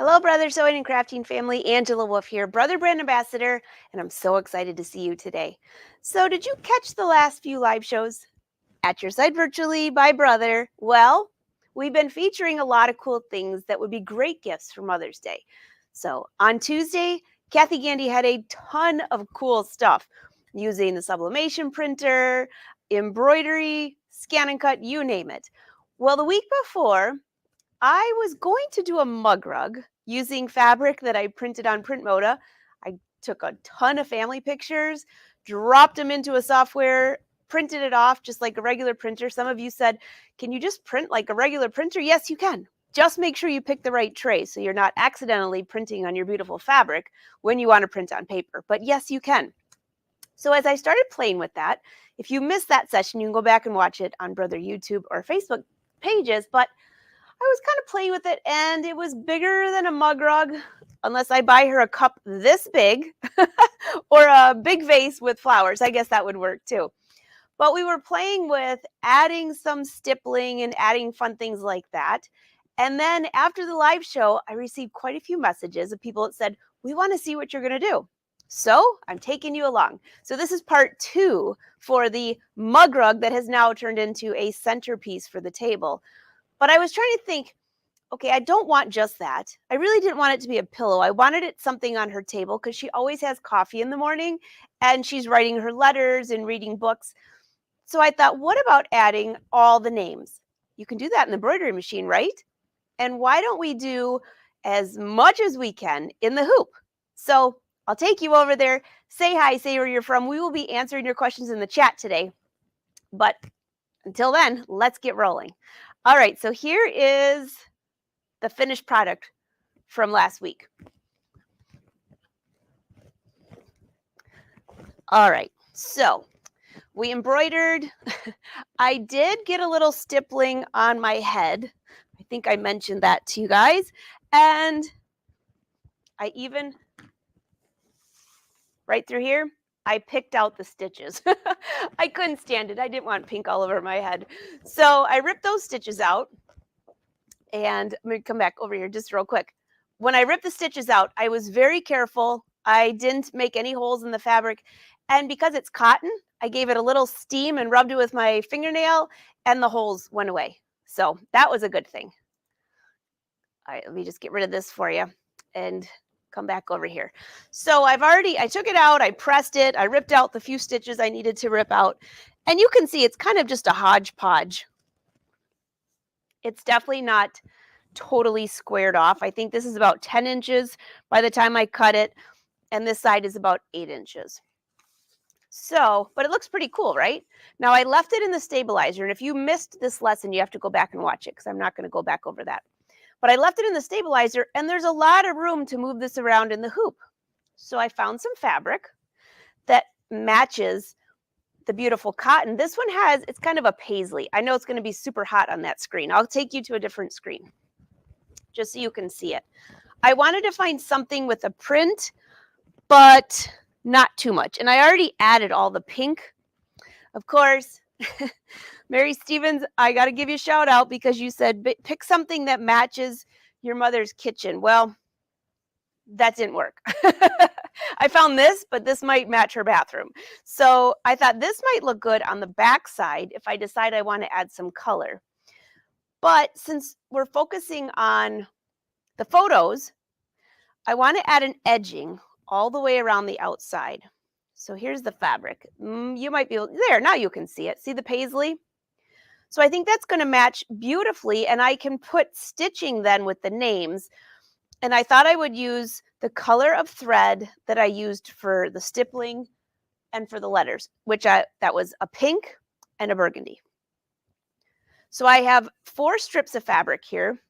Hello, Brother Sewing and Crafting family. Angela Wolf here, Brother Brand Ambassador, and I'm so excited to see you today. So, did you catch the last few live shows? At Your Side Virtually by Brother. Well, we've been featuring a lot of cool things that would be great gifts for Mother's Day. So, on Tuesday, Kathy Gandy had a ton of cool stuff using the sublimation printer, embroidery, scan and cut, you name it. Well, the week before, I was going to do a mug rug using fabric that I printed on Print Moda. I took a ton of family pictures, dropped them into a software, printed it off just like a regular printer. Some of you said, can you just print like a regular printer? Yes, you can. Just make sure you pick the right tray so you're not accidentally printing on your beautiful fabric when you want to print on paper. But yes, you can. So as I started playing with that, if you missed that session, you can go back and watch it on Brother YouTube or Facebook pages. But I was kind of playing with it, and it was bigger than a mug rug, unless I buy her a cup this big or a big vase with flowers. I guess that would work too. But we were playing with adding some stippling and adding fun things like that. And then after the live show, I received quite a few messages of people that said, we want to see what you're going to do. So I'm taking you along. So this is part 2 for the mug rug that has now turned into a centerpiece for the table. But I was trying to think, okay, I don't want just that. I really didn't want it to be a pillow. I wanted it something on her table because she always has coffee in the morning and she's writing her letters and reading books. So I thought, what about adding all the names? You can do that in the embroidery machine, right? And why don't we do as much as we can in the hoop? So I'll take you over there. Say hi, say where you're from. We will be answering your questions in the chat today. But until then, let's get rolling. All right, so here is the finished product from last week. All right, so we embroidered. I did get a little stippling on my head. I think I mentioned that to you guys. And I even, right through here, I picked out the stitches. I couldn't stand it. I didn't want pink all over my head. So I ripped those stitches out. And I'm going to come back over here just real quick. When I ripped the stitches out, I was very careful. I didn't make any holes in the fabric. And because it's cotton, I gave it a little steam and rubbed it with my fingernail, and the holes went away. So that was a good thing. All right, let me just get rid of this for you and come back over here. So I took it out, I pressed it, I ripped out the few stitches I needed to rip out. And you can see it's kind of just a hodgepodge. It's definitely not totally squared off. I think this is about 10 inches by the time I cut it, and this side is about 8 inches. So, but it looks pretty cool, right? Now I left it in the stabilizer, and if you missed this lesson, you have to go back and watch it because I'm not going to go back over that. But I left it in the stabilizer, and there's a lot of room to move this around in the hoop. So I found some fabric that matches the beautiful cotton. This one it's kind of a paisley. I know it's going to be super hot on that screen. I'll take you to a different screen just so you can see it. I wanted to find something with a print, but not too much. And I already added all the pink. Of course, Mary Stevens, I got to give you a shout out because you said pick something that matches your mother's kitchen. Well, that didn't work. I found this, but this might match her bathroom. So I thought this might look good on the back side if I decide I want to add some color. But since we're focusing on the photos, I want to add an edging all the way around the outside. So here's the fabric. You might be there. Now you can see it. See the paisley? So I think that's going to match beautifully, and I can put stitching then with the names. And I thought I would use the color of thread that I used for the stippling and for the letters, that was a pink and a burgundy. So I have 4 strips of fabric here.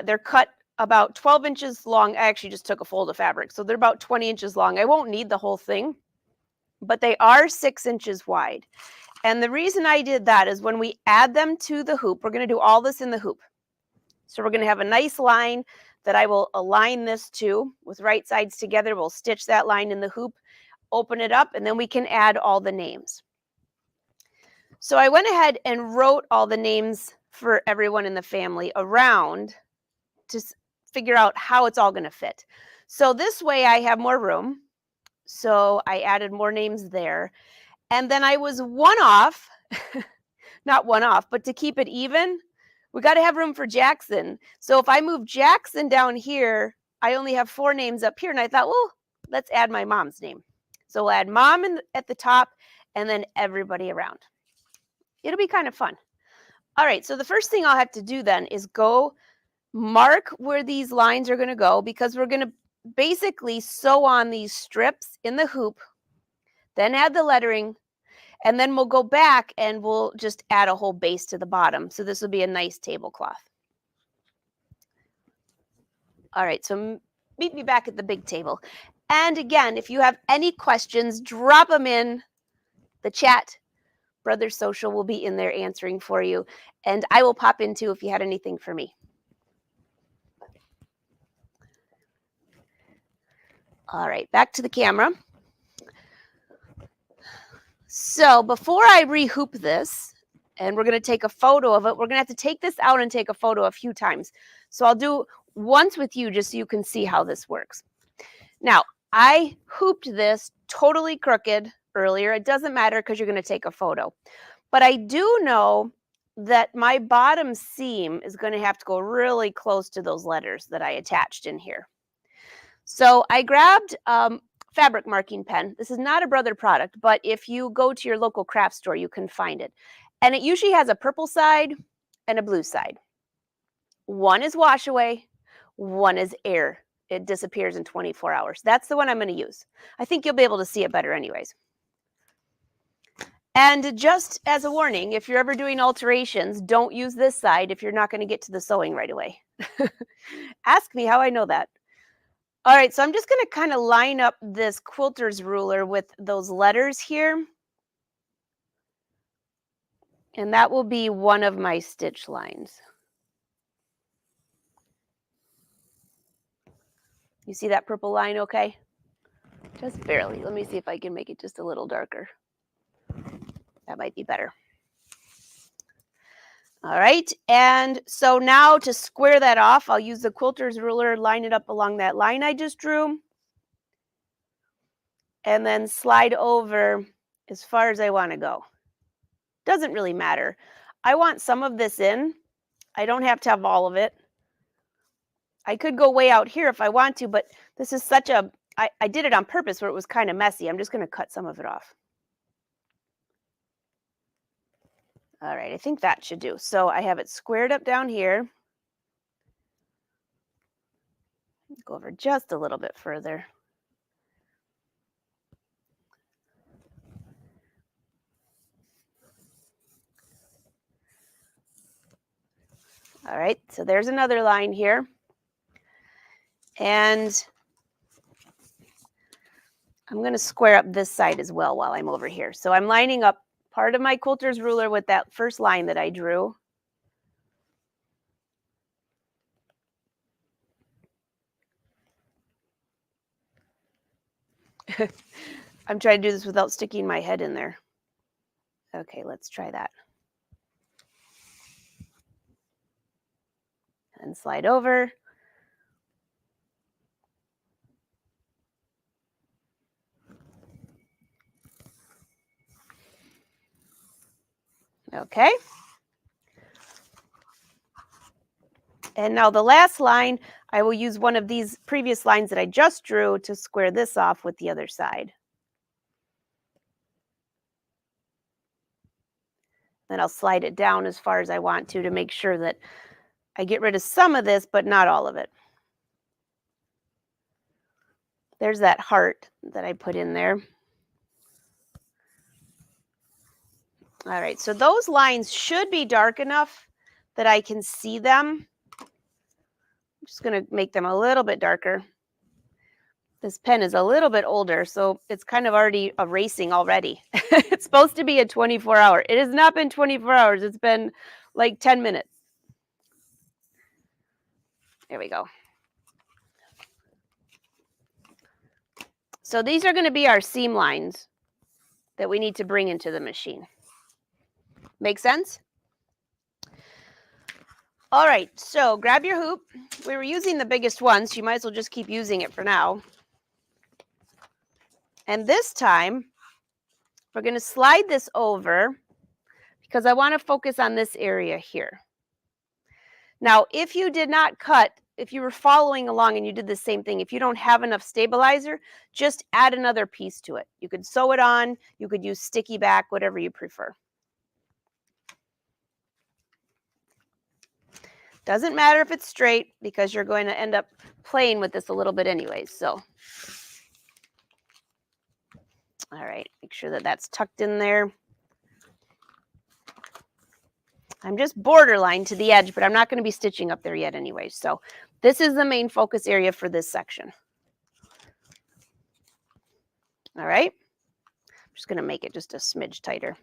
They're cut about 12 inches long. I actually just took a fold of fabric, so they're about 20 inches long. I won't need the whole thing, but they are 6 inches wide. And the reason I did that is when we add them to the hoop, we're going to do all this in the hoop. So we're going to have a nice line that I will align this to with right sides together. We'll stitch that line in the hoop, open it up, and then we can add all the names. So I went ahead and wrote all the names for everyone in the family around to figure out how it's all going to fit. So this way I have more room. So I added more names there. And then I was one off, not one off, but to keep it even, we got to have room for Jackson. So if I move Jackson down here, I only have 4 names up here. And I thought, well, let's add my mom's name. So we'll add mom at the top and then everybody around. It'll be kind of fun. All right, so the first thing I'll have to do then is go mark where these lines are going to go, because we're going to basically sew on these strips in the hoop, then add the lettering, and then we'll go back and we'll just add a whole base to the bottom. So this will be a nice tablecloth. All right, so meet me back at the big table. And again, if you have any questions, drop them in the chat. Brother Social will be in there answering for you. And I will pop in too if you had anything for me. All right, back to the camera. So before I rehoop this, and we're going to take a photo of it, we're going to have to take this out and take a photo a few times. So I'll do once with you just so you can see how this works. Now, I hooped this totally crooked earlier. It doesn't matter because you're going to take a photo. But I do know that my bottom seam is going to have to go really close to those letters that I attached in here. So I grabbed fabric marking pen. This is not a Brother product, but if you go to your local craft store, you can find it. And it usually has a purple side and a blue side. One is wash away, one is air. It disappears in 24 hours. That's the one I'm going to use. I think you'll be able to see it better anyways. And just as a warning, if you're ever doing alterations, don't use this side if you're not going to get to the sewing right away. Ask me how I know that. All right, so I'm just going to kind of line up this quilter's ruler with those letters here. And that will be one of my stitch lines. You see that purple line okay? Just barely. Let me see if I can make it just a little darker. That might be better. All right, and so now to square that off, I'll use the quilter's ruler, line it up along that line I just drew, and then slide over as far as I want to go. Doesn't really matter. I want some of this in. I don't have to have all of it. I could go way out here if I want to, but this is such a, I did it on purpose where it was kind of messy. I'm just going to cut some of it off. All right, I think that should do. So I have it squared up down here. Go over just a little bit further. All right, so there's another line here. And I'm going to square up this side as well while I'm over here. So I'm lining up part of my quilter's ruler with that first line that I drew. I'm trying to do this without sticking my head in there. Okay, let's try that. And slide over. Okay. And now the last line, I will use one of these previous lines that I just drew to square this off with the other side. Then I'll slide it down as far as I want to make sure that I get rid of some of this, but not all of it. There's that heart that I put in there. All right, so those lines should be dark enough that I can see them. I'm just going to make them a little bit darker. This pen is a little bit older, so it's kind of already erasing already. It's supposed to be a 24-hour. It has not been 24 hours. It's been like 10 minutes. There we go. So these are going to be our seam lines that we need to bring into the machine. Make sense? All right, so grab your hoop. We were using the biggest one, so you might as well just keep using it for now. And this time, we're going to slide this over because I want to focus on this area here. Now, if you did not cut, if you were following along and you did the same thing, if you don't have enough stabilizer, just add another piece to it. You could sew it on, you could use sticky back, whatever you prefer. Doesn't matter if it's straight because you're going to end up playing with this a little bit anyways. So, all right, make sure that that's tucked in there. I'm just borderline to the edge, but I'm not going to be stitching up there yet anyway. So this is the main focus area for this section. All right. I'm just going to make it just a smidge tighter.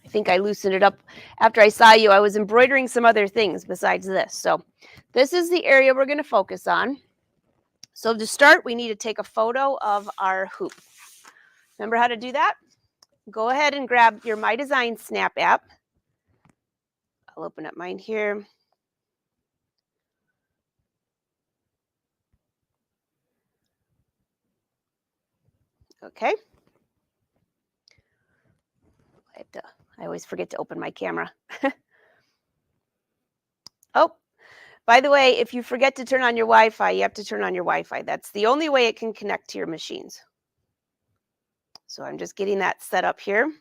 I think I loosened it up after I saw you. I was embroidering some other things besides this. So this is the area we're going to focus on. So to start, we need to take a photo of our hoop. Remember how to do that? Go ahead and grab your My Design Snap app. I'll open up mine here. Okay. I always forget to open my camera. Oh, by the way, if you forget to turn on your Wi-Fi, you have to turn on your Wi-Fi. That's the only way it can connect to your machines. So I'm just getting that set up here.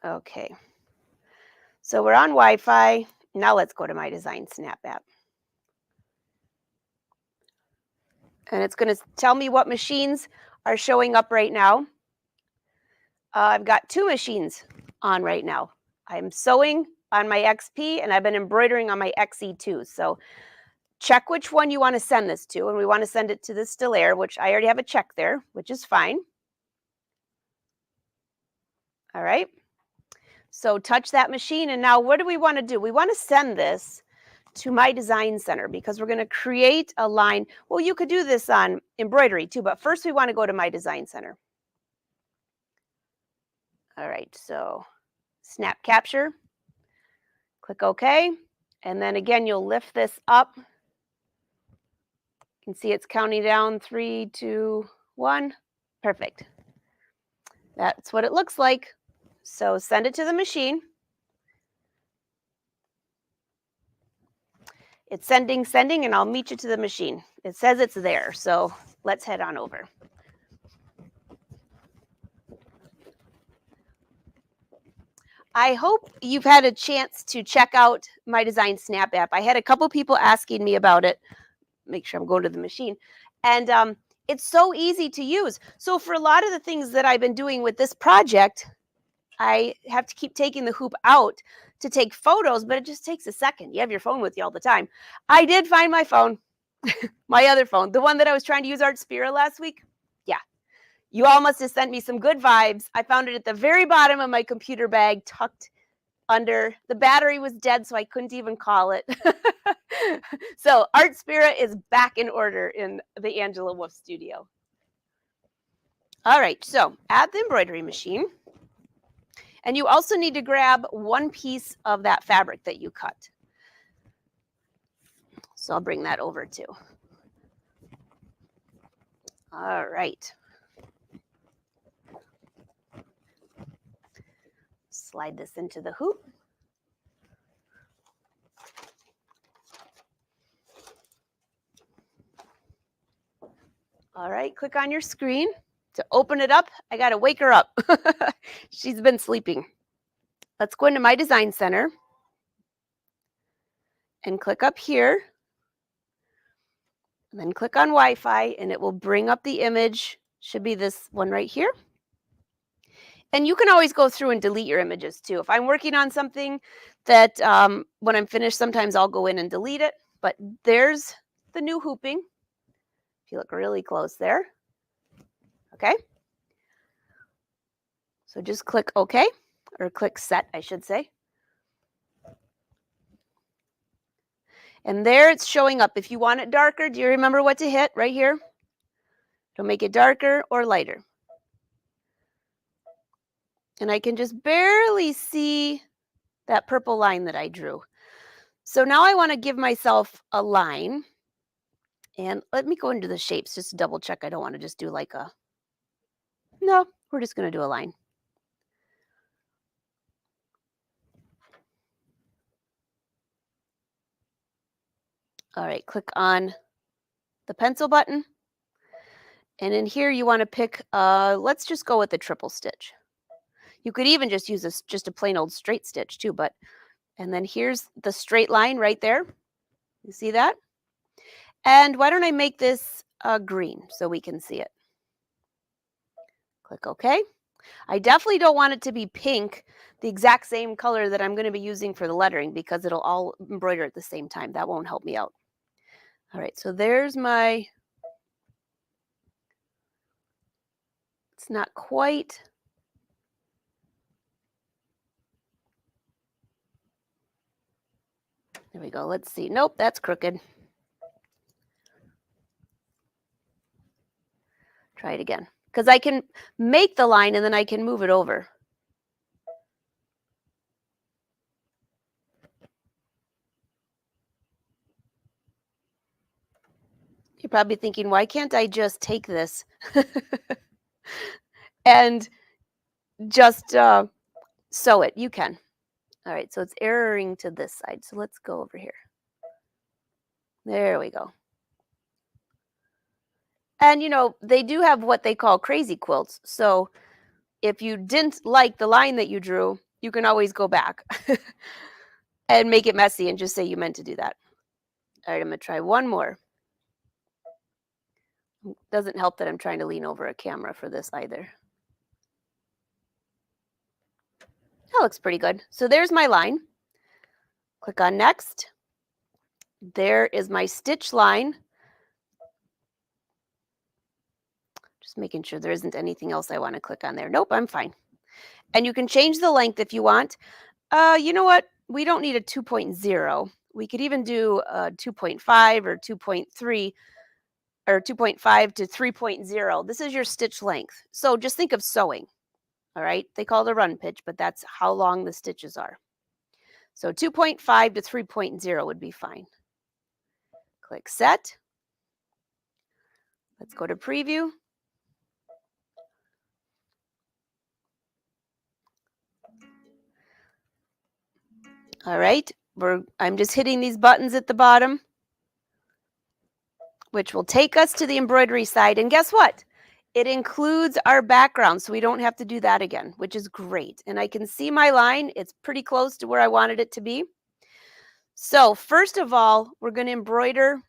Okay. So we're on Wi-Fi. Now let's go to My Design Snap app. And it's going to tell me what machines are showing up right now. I've got 2 machines on right now. I'm sewing on my XP and I've been embroidering on my XE2. So check which one you want to send this to. And we want to send it to the Stellaire, which I already have a check there, which is fine. All right. So touch that machine. And now what do we want to do? We want to send this to My Design Center because we're going to create a line. Well, you could do this on embroidery too, but first we want to go to My Design Center. All right, so snap capture, click OK, and then again, you'll lift this up. You can see it's counting down 3, 2, 1. Perfect. That's what it looks like. So send it to the machine. It's sending, and I'll meet you to the machine. It says it's there, so let's head on over. I hope you've had a chance to check out My Design Snap app. I had a couple people asking me about it. Make sure I'm going to the machine. And it's so easy to use. So for a lot of the things that I've been doing with this project, I have to keep taking the hoop out to take photos, but it just takes a second. You have your phone with you all the time. I did find my phone, my other phone, the one that I was trying to use Artspira last week. Yeah. You all must have sent me some good vibes. I found it at the very bottom of my computer bag, tucked under. The battery was dead, so I couldn't even call it. So Artspira is back in order in the Angela Wolf studio. All right, so add the embroidery machine. And you also need to grab one piece of that fabric that you cut. So I'll bring that over too. All right. Slide this into the hoop. All right, click on your screen. To open it up, I got to wake her up. She's been sleeping. Let's go into My Design Center and click up here. And then click on Wi-Fi and it will bring up the image. Should be this one right here. And you can always go through and delete your images too. If I'm working on something that when I'm finished, sometimes I'll go in and delete it. But there's the new hooping. If you look really close there. Okay. So just click OK, or click Set, I should say. And there it's showing up. If you want it darker, do you remember what to hit right here? It'll make it darker or lighter. And I can just barely see that purple line that I drew. So now I want to give myself a line. And let me go into the shapes just to double check. I don't want to just do like a, no, we're just going to do a line. All right, click on the pencil button. And in here you want to pick, let's just go with the triple stitch. You could even just use just a plain old straight stitch too, but, and then here's the straight line right there. You see that? And why don't I make this green so we can see it? Click OK. I definitely don't want it to be pink, the exact same color that I'm going to be using for the lettering, because it'll all embroider at the same time. That won't help me out. All right, so there's my, it's not quite. There we go. Let's see. Nope, that's crooked. Try it again, because I can make the line and then I can move it over. You're probably thinking, why can't I just take this and just sew it? You can. All right, so it's erroring to this side. So let's go over here. There we go. And, you know, they do have what they call crazy quilts. So if you didn't like the line that you drew, you can always go back and make it messy and just say you meant to do that. All right, I'm going to try one more. Doesn't help that I'm trying to lean over a camera for this either. That looks pretty good. So there's my line. Click on next. There is my stitch line. Just making sure there isn't anything else I want to click on there. Nope, I'm fine. And you can change the length if you want. You know what? We don't need a 2.0. We could even do a 2.5 or 2.3 or 2.5 to 3.0. This is your stitch length. So just think of sewing. All right. They call it a run pitch, but that's how long the stitches are. So 2.5 to 3.0 would be fine. Click set. Let's go to preview. All right. I'm just hitting these buttons at the bottom, which will take us to the embroidery side. And guess what? It includes our background, so we don't have to do that again, which is great. And I can see my line. It's pretty close to where I wanted it to be. So first of all, we're going to embroider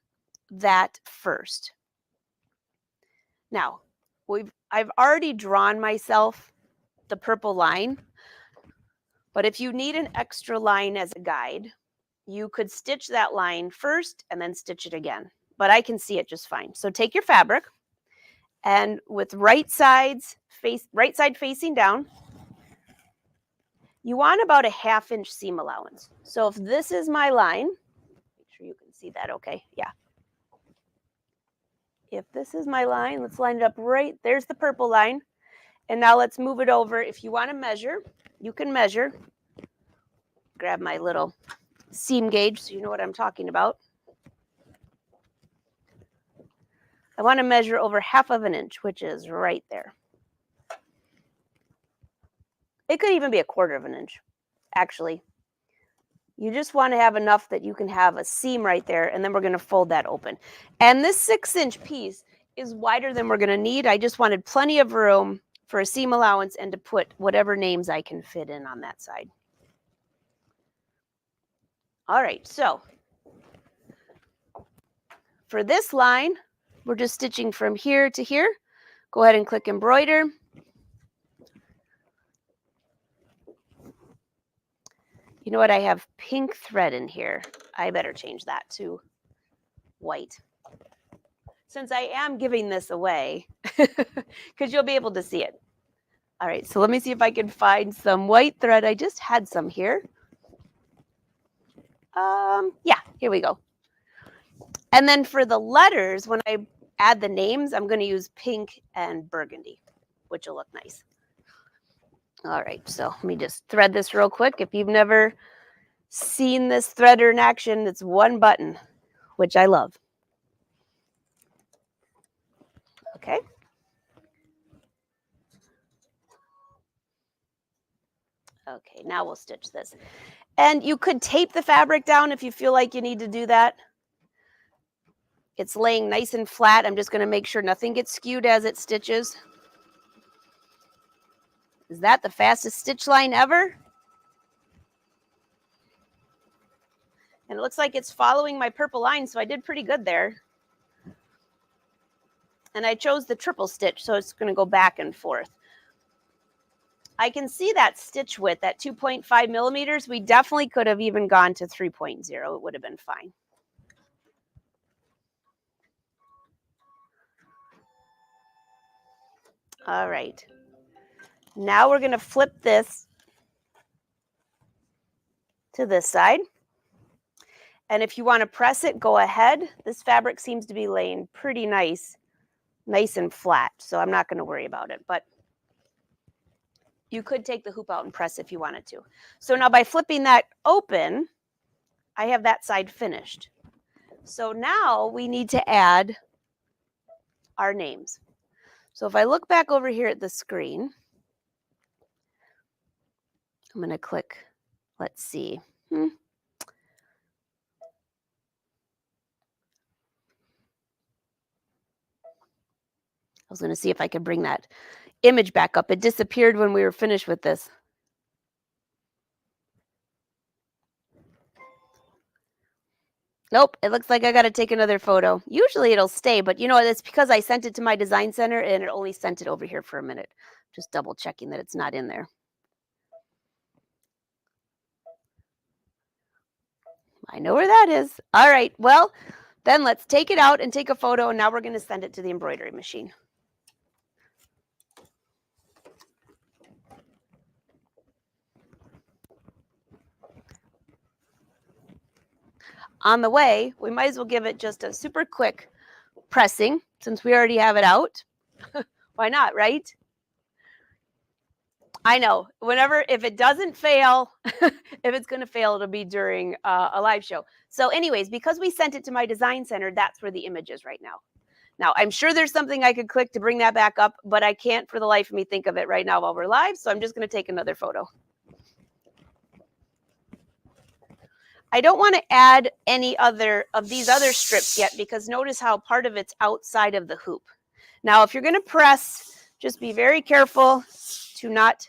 that first. Now, I've already drawn myself the purple line, but if you need an extra line as a guide, you could stitch that line first and then stitch it again. But I can see it just fine. So take your fabric, and with right side facing down, you want about a 1/2 inch seam allowance. So if this is my line, make sure you can see that okay. Yeah. If this is my line, let's line it up right. There's the purple line. And now let's move it over. If you want to measure, you can measure. Grab my little seam gauge so you know what I'm talking about. I want to measure over 1/2 inch, which is right there. It could even be 1/4 inch, actually. You just want to have enough that you can have a seam right there, and then we're going to fold that open. And this 6-inch piece is wider than we're going to need. I just wanted plenty of room for a seam allowance and to put whatever names I can fit in on that side. All right, so for this line, we're just stitching from here to here. Go ahead and click embroider. You know what? I have pink thread in here. I better change that to white, since I am giving this away, because you'll be able to see it. All right, so let me see if I can find some white thread. I just had some here. Yeah, here we go. And then for the letters, when I add the names, I'm going to use pink and burgundy, which will look nice. All right, so let me just thread this real quick. If you've never seen this threader in action, it's one button, which I love. Okay. Okay, now we'll stitch this. And you could tape the fabric down if you feel like you need to do that. It's laying nice and flat. I'm just going to make sure nothing gets skewed as it stitches. Is that the fastest stitch line ever? And it looks like it's following my purple line, so I did pretty good there. And I chose the triple stitch, so it's going to go back and forth. I can see that stitch width at 2.5 millimeters. We definitely could have even gone to 3.0. It would have been fine. All right. Now we're going to flip this to this side. And if you want to press it, go ahead. This fabric seems to be laying pretty nice and flat, so I'm not going to worry about it. But you could take the hoop out and press if you wanted to. So now by flipping that open, I have that side finished. So now we need to add our names. So if I look back over here at the screen, I'm going to click, let's see. I was going to see if I could bring that image back up. It disappeared when we were finished with this. Nope, it looks like I got to take another photo. Usually it'll stay, but you know, it's because I sent it to my design center and it only sent it over here for a minute. Just double checking that it's not in there. I know where that is. All right, well, then let's take it out and take a photo, and now we're going to send it to the embroidery machine. On the way, we might as well give it just a super quick pressing since we already have it out. Why not, right? I know. If it doesn't fail, if it's going to fail, it'll be during a live show. So anyways, because we sent it to my design center, that's where the image is right now. Now, I'm sure there's something I could click to bring that back up, but I can't for the life of me think of it right now while we're live, so I'm just going to take another photo. I don't want to add any other of these other strips yet because notice how part of it's outside of the hoop. Now, if you're going to press, just be very careful to not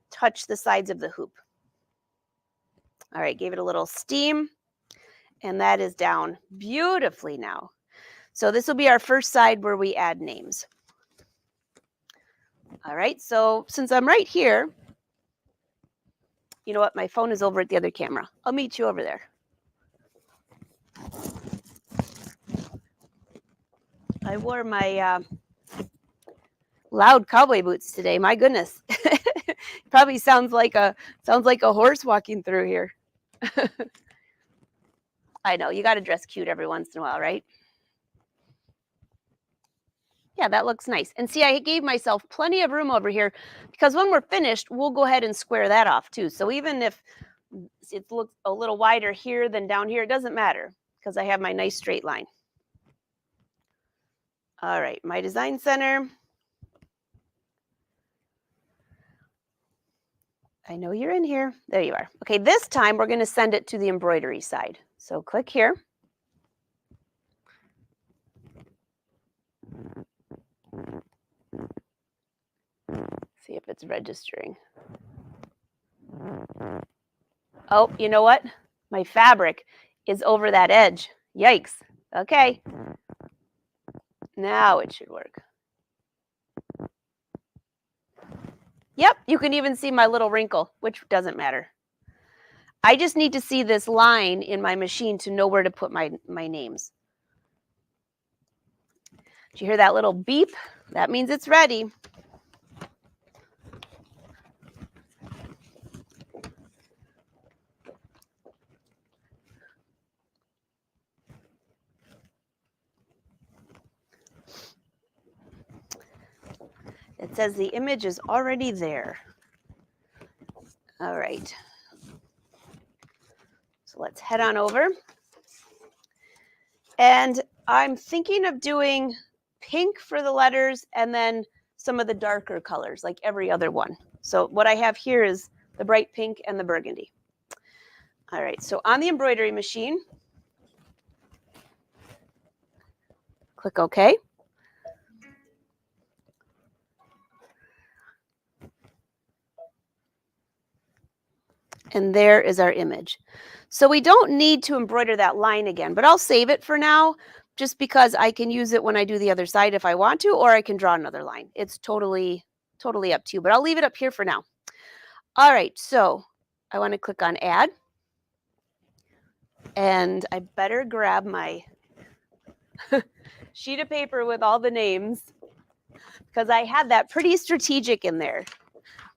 touch the sides of the hoop. All right, gave it a little steam, and that is down beautifully now. So this will be our first side where we add names. All right, so since I'm right here, you know what? My phone is over at the other camera. I'll meet you over there. I wore my loud cowboy boots today. My goodness, probably sounds like a horse walking through here. I know you got to dress cute every once in a while, right? Yeah, that looks nice. And see, I gave myself plenty of room over here because when we're finished, we'll go ahead and square that off too. So even if it looks a little wider here than down here, it doesn't matter because I have my nice straight line. All right, my design center. I know you're in here. There you are. Okay, this time we're going to send it to the embroidery side. So click here. See if it's registering. Oh, you know what? My fabric is over that edge. Yikes. Okay. Now it should work. Yep, you can even see my little wrinkle, which doesn't matter. I just need to see this line in my machine to know where to put my names. Did you hear that little beep? That means it's ready. It says the image is already there. All right. So let's head on over. And I'm thinking of doing pink for the letters and then some of the darker colors, like every other one. So what I have here is the bright pink and the burgundy. All right, so on the embroidery machine, click OK. And there is our image. So we don't need to embroider that line again, but I'll save it for now just because I can use it when I do the other side if I want to, or I can draw another line. It's totally up to you, but I'll leave it up here for now. All right, so I want to click on add. And I better grab my sheet of paper with all the names because I had that pretty strategic in there.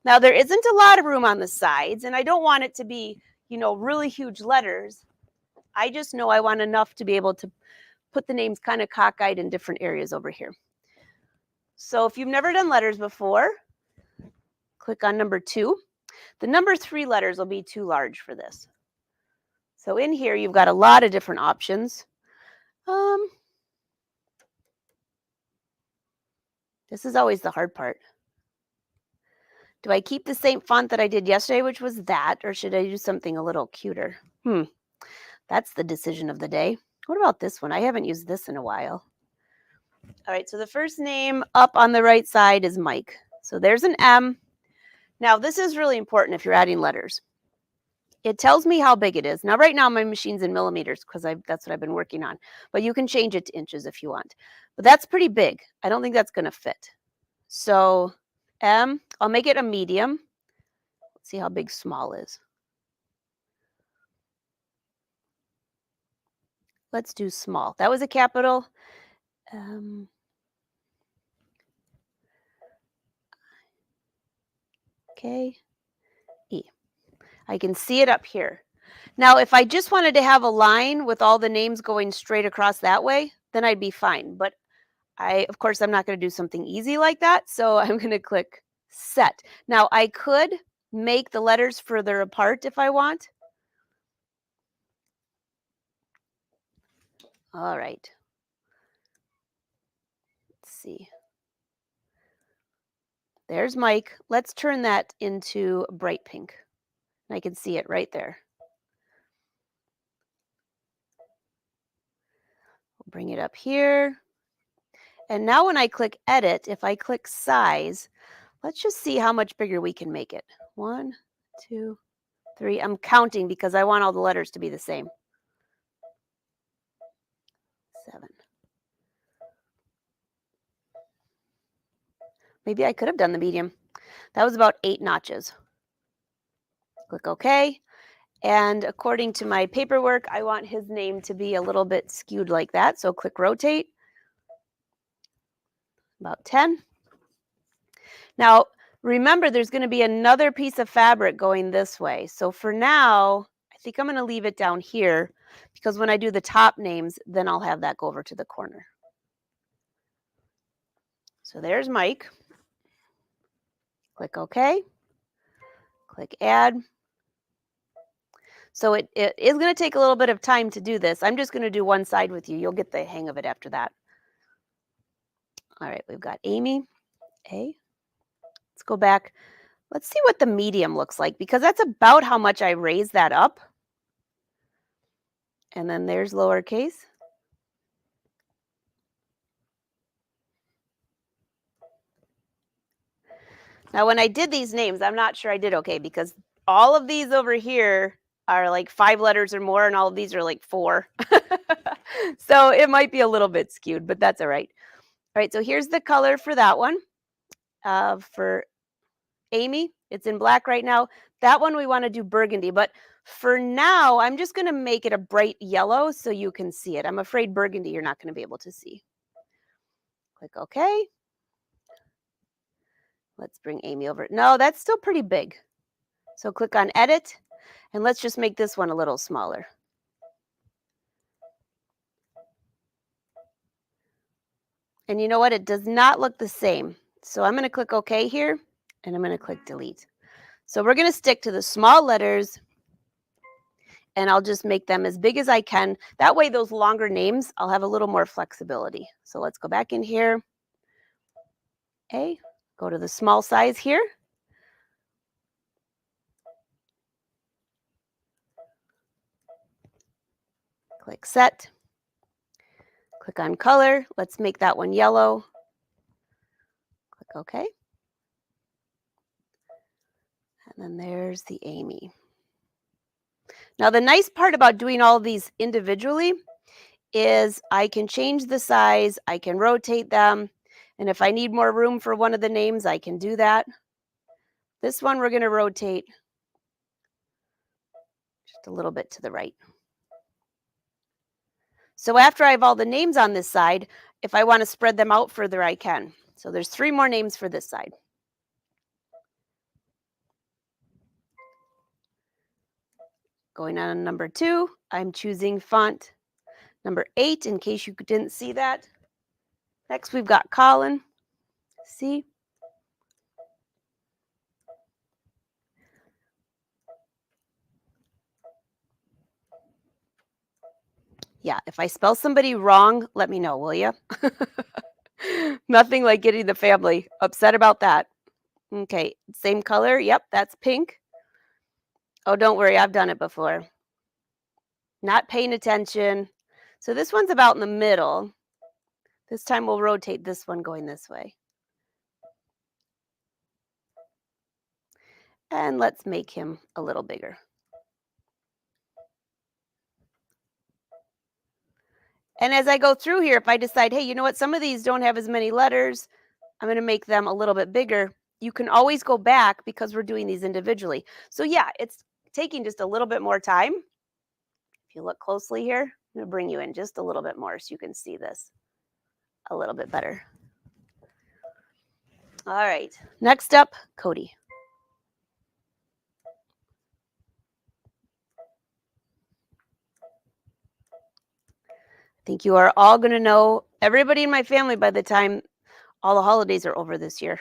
Now, there isn't a lot of room on the sides, and I don't want it to be, really huge letters. I just know I want enough to be able to put the names kind of cockeyed in different areas over here. So if you've never done letters before, click on number 2. The number 3 letters will be too large for this. So in here, you've got a lot of different options. This is always the hard part. Do I keep the same font that I did yesterday, which was that, or should I do something a little cuter? That's the decision of the day. What about this one? I haven't used this in a while. All right, so the first name up on the right side is Mike. So there's an M. Now, this is really important if you're adding letters. It tells me how big it is. Now, right now, my machine's in millimeters because that's what I've been working on. But you can change it to inches if you want. But that's pretty big. I don't think that's going to fit. So M, I'll make it a medium. Let's see how big small is. Let's do small. That was a capital. Okay. E. I can see it up here. Now, if I just wanted to have a line with all the names going straight across that way, then I'd be fine. But of course, I'm not going to do something easy like that. So I'm going to click set. Now, I could make the letters further apart if I want. All right. Let's see. There's Mike. Let's turn that into bright pink. I can see it right there. We'll bring it up here. And now when I click edit, if I click size, let's just see how much bigger we can make it. 1, 2, 3. I'm counting because I want all the letters to be the same. 7. Maybe I could have done the medium. That was about 8 notches. Click OK. And according to my paperwork, I want his name to be a little bit skewed like that. So click rotate. About 10. Now, remember, there's going to be another piece of fabric going this way. So for now, I think I'm going to leave it down here because when I do the top names, then I'll have that go over to the corner. So there's Mike. Click OK. Click add. So it is going to take a little bit of time to do this. I'm just going to do one side with you. You'll get the hang of it after that. All right, we've got Amy, A. Let's go back. Let's see what the medium looks like because that's about how much I raise that up. And then there's lowercase. Now, when I did these names, I'm not sure I did okay because all of these over here are like 5 letters or more, and all of these are like 4. So it might be a little bit skewed, but that's all right. All right, so here's the color for that one. For Amy, it's in black right now. That one we want to do burgundy, but for now, I'm just going to make it a bright yellow so you can see it. I'm afraid burgundy you're not going to be able to see. Click OK. Let's bring Amy over. No, that's still pretty big. So click on edit, and let's just make this one a little smaller. And you know what? It does not look the same. So I'm going to click OK here, and I'm going to click delete. So we're going to stick to the small letters, and I'll just make them as big as I can. That way, those longer names, I'll have a little more flexibility. So let's go back in here. A, go to the small size here. Click set. Click on color. Let's make that one yellow. Click OK. And then there's the Amy. Now, the nice part about doing all of these individually is I can change the size, I can rotate them, and if I need more room for one of the names, I can do that. This one we're going to rotate just a little bit to the right. So after I have all the names on this side, if I want to spread them out further, I can. So there's 3 more names for this side. Going on number 2, I'm choosing font number 8 in case you didn't see that. Next, we've got Colin. See? Yeah, if I spell somebody wrong, let me know, will you? Nothing like getting the family upset about that. Okay, same color. Yep, that's pink. Oh, don't worry, I've done it before. Not paying attention. So this one's about in the middle. This time we'll rotate this one going this way. And let's make him a little bigger. And as I go through here, if I decide, hey, you know what, some of these don't have as many letters, I'm going to make them a little bit bigger. You can always go back because we're doing these individually. So yeah, it's taking just a little bit more time. If you look closely here, I'm going to bring you in just a little bit more so you can see this a little bit better. All right, next up, Cody. I think you are all going to know everybody in my family by the time all the holidays are over this year,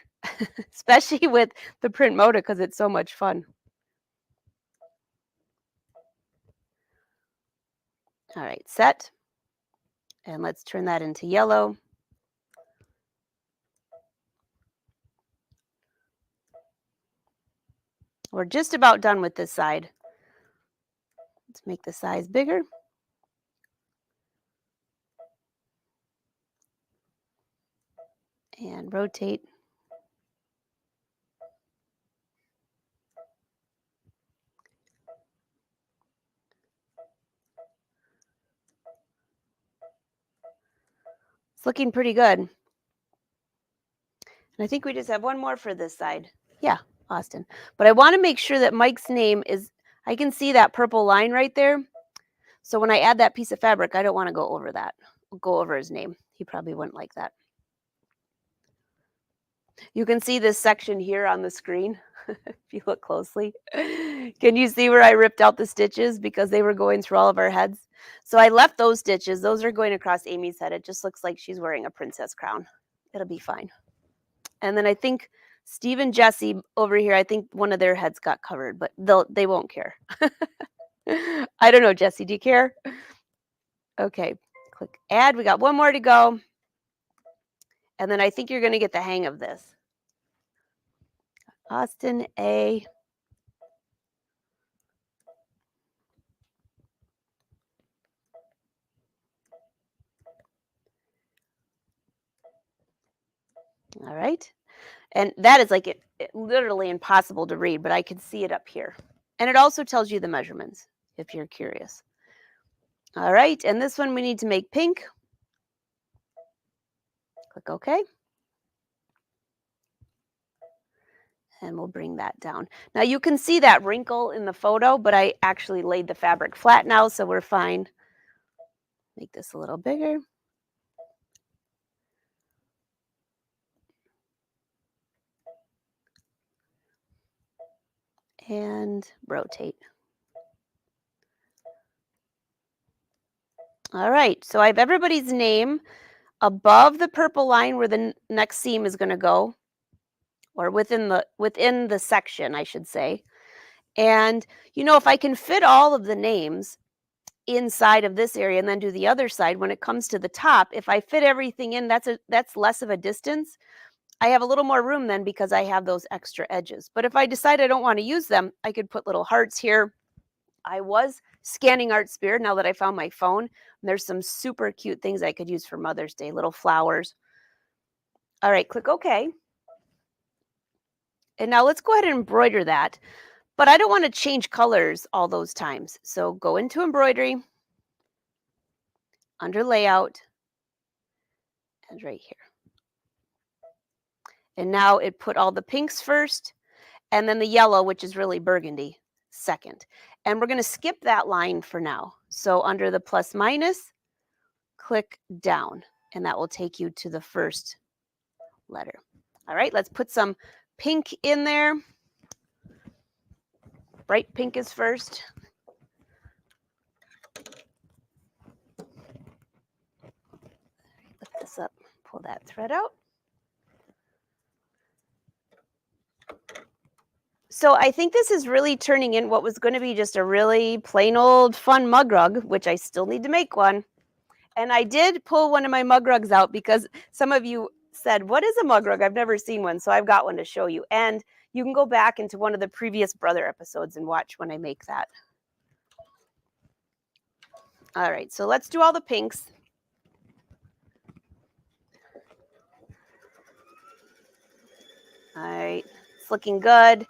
especially with the Print Moda because it's so much fun. All right, set. And let's turn that into yellow. We're just about done with this side. Let's make the size bigger. And rotate. It's looking pretty good. And I think we just have one more for this side. Yeah, Austin. But I want to make sure that Mike's name is, I can see that purple line right there. So when I add that piece of fabric, I don't want to go over that, go over his name. He probably wouldn't like that. You can see this section here on the screen if you look closely. Can you see where I ripped out the stitches because they were going through all of our heads? So I left those stitches. Those are going across Amy's head. It just looks like she's wearing a princess crown. It'll be fine. And then I think Steve and Jesse over here, I think one of their heads got covered, but they won't care. I don't know, Jesse, do you care? Okay, click add. We got one more to go. And then I think you're going to get the hang of this. Austin A. All right. And that is like it literally impossible to read, but I can see it up here. And it also tells you the measurements if you're curious. All right. And this one we need to make pink. Click OK. And we'll bring that down. Now you can see that wrinkle in the photo, but I actually laid the fabric flat now, so we're fine. Make this a little bigger. And rotate. All right, so I have everybody's name above the purple line where the next seam is going to go. or within the section, I should say. And if I can fit all of the names inside of this area and then do the other side, when it comes to the top, if I fit everything in, that's less of a distance. I have a little more room then because I have those extra edges. But if I decide I don't want to use them, I could put little hearts here. I was scanning Art Spirit now that I found my phone. There's some super cute things I could use for Mother's Day, little flowers. All right, click OK. And now let's go ahead and embroider that. But I don't want to change colors all those times. So go into embroidery, under layout, and right here. And now it put all the pinks first, and then the yellow, which is really burgundy, second. And we're going to skip that line for now. So under the plus minus, click down, and that will take you to the first letter. All right, let's put some pink in there. Bright pink is first. Lift this up, pull that thread out. So I think this is really turning in what was going to be just a really plain old fun mug rug, which I still need to make one. And I did pull one of my mug rugs out because some of you said, what is a mug rug? I've never seen one. So I've got one to show you. And you can go back into one of the previous Brother episodes and watch when I make that. All right, so let's do all the pinks. All right, it's looking good.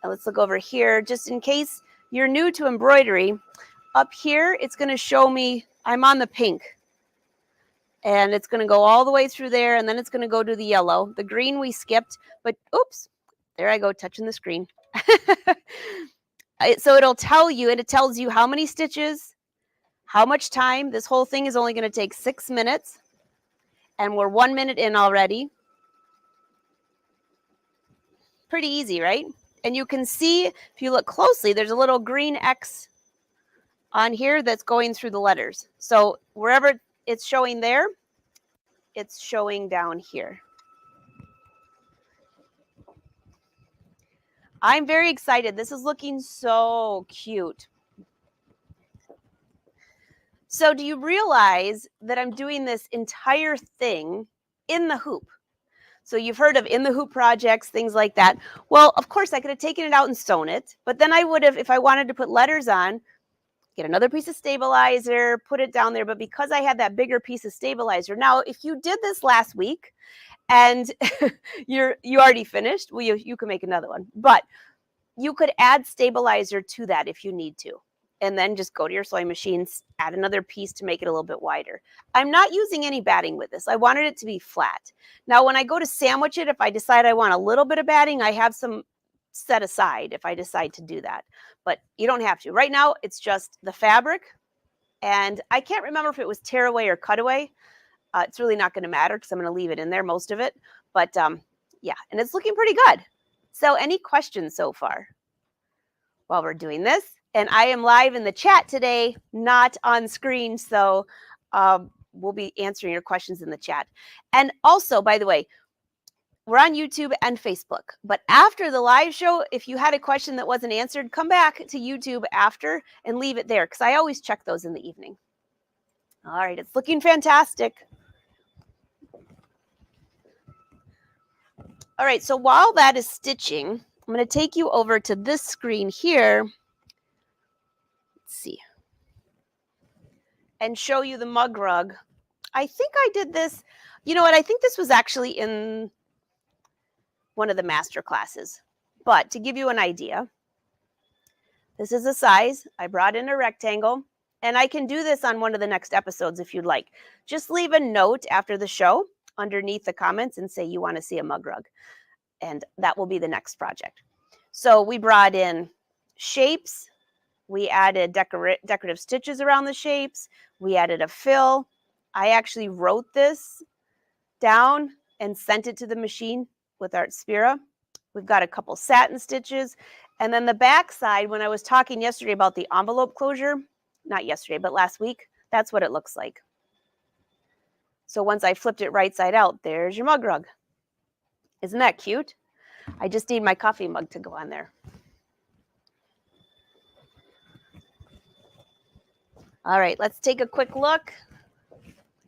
Now let's look over here. Just in case you're new to embroidery, up here, it's going to show me I'm on the pink. And it's going to go all the way through there, and then it's going to go to the yellow. The green we skipped, but oops, there I go, touching the screen. So it'll tell you, and it tells you how many stitches, how much time. This whole thing is only going to take 6 minutes, and we're 1 minute in already. Pretty easy, right? And you can see, if you look closely, there's a little green X on here that's going through the letters. So wherever it's showing there, it's showing down here. I'm very excited. This is looking so cute. So do you realize that I'm doing this entire thing in the hoop? So you've heard of in the hoop projects, things like that. Well, of course, I could have taken it out and sewn it, but then I would have, if I wanted to put letters on, get another piece of stabilizer, put it down there. But because I had that bigger piece of stabilizer, now if you did this last week and you already finished, well, you can make another one. But you could add stabilizer to that if you need to. And then just go to your sewing machines, add another piece to make it a little bit wider. I'm not using any batting with this. I wanted it to be flat. Now, when I go to sandwich it, if I decide I want a little bit of batting, I have some set aside if I decide to do that. But you don't have to. Right now, it's just the fabric. And I can't remember if it was tearaway or cutaway. It's really not going to matter because I'm going to leave it in there, most of it. But yeah, and it's looking pretty good. So any questions so far while we're doing this? And I am live in the chat today, not on screen. So we'll be answering your questions in the chat. And also, by the way, we're on YouTube and Facebook. But after the live show, if you had a question that wasn't answered, come back to YouTube after and leave it there because I always check those in the evening. All right, it's looking fantastic. All right, so while that is stitching, I'm going to take you over to this screen here. Let's see. And show you the mug rug. I think I did this. You know what? I think this was actually in one of the master classes. But to give you an idea, this is the size. I brought in a rectangle. And I can do this on one of the next episodes if you'd like. Just leave a note after the show underneath the comments and say you want to see a mug rug. And that will be the next project. So we brought in shapes. We added decorative stitches around the shapes. We added a fill. I actually wrote this down and sent it to the machine with Artspira. We've got a couple satin stitches. And then the back side, when I was talking yesterday about the envelope closure, not yesterday, but last week, that's what it looks like. So once I flipped it right side out, there's your mug rug. Isn't that cute? I just need my coffee mug to go on there. All right, let's take a quick look.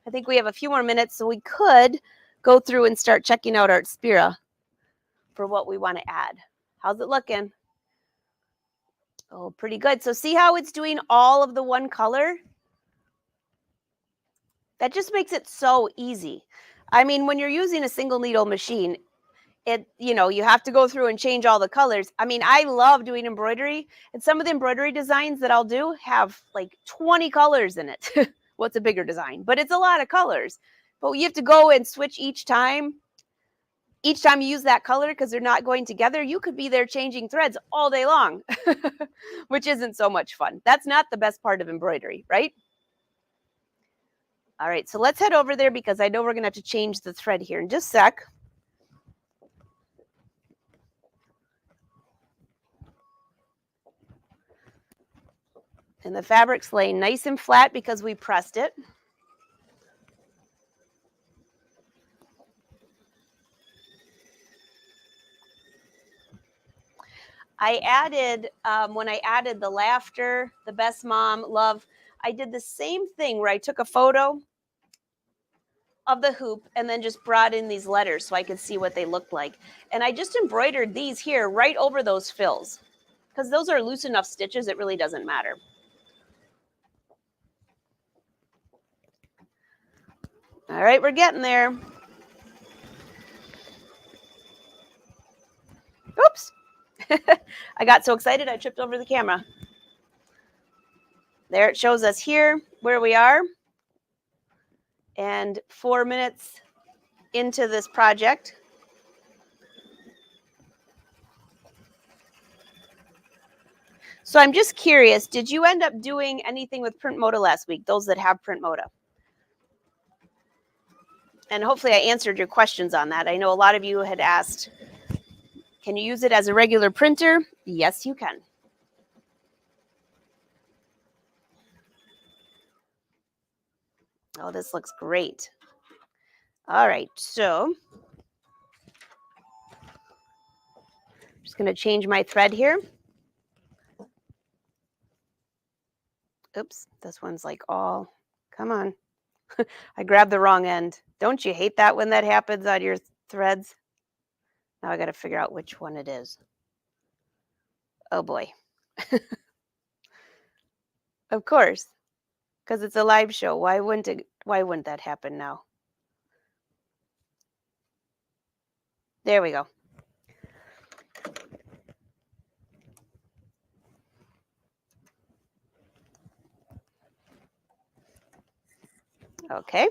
I think we have a few more minutes, so we could go through and start checking out our Spira for what we want to add. How's it looking? Oh, pretty good. So see how it's doing all of the one color? That just makes it so easy. I mean, when you're using a single needle machine, you have to go through and change all the colors. I mean, I love doing embroidery, and some of the embroidery designs that I'll do have like 20 colors in it. What's a bigger design? But it's a lot of colors. But you have to go and switch each time. Each time you use that color, because they're not going together, you could be there changing threads all day long, which isn't so much fun. That's not the best part of embroidery, right? All right, so let's head over there because I know we're going to have to change the thread here in just a sec. And the fabric's laying nice and flat because we pressed it. I added, when I added the laughter, the best mom, love, I did the same thing where I took a photo of the hoop and then just brought in these letters so I could see what they looked like. And I just embroidered these here right over those fills because those are loose enough stitches, it really doesn't matter. All right, we're getting there. Oops. I got so excited I tripped over the camera. There it shows us here where we are. And 4 minutes into this project. So I'm just curious, did you end up doing anything with Print Moda last week, those that have Print Moda? And hopefully I answered your questions on that. I know a lot of you had asked, can you use it as a regular printer? Yes, you can. Oh, this looks great. All right, so I'm just going to change my thread here. Oops, this one's like all, come on. I grabbed the wrong end. Don't you hate that when that happens on your threads? Now I got to figure out which one it is. Oh boy. Of course, because it's a live show. Why wouldn't that happen now? There we go. Okay.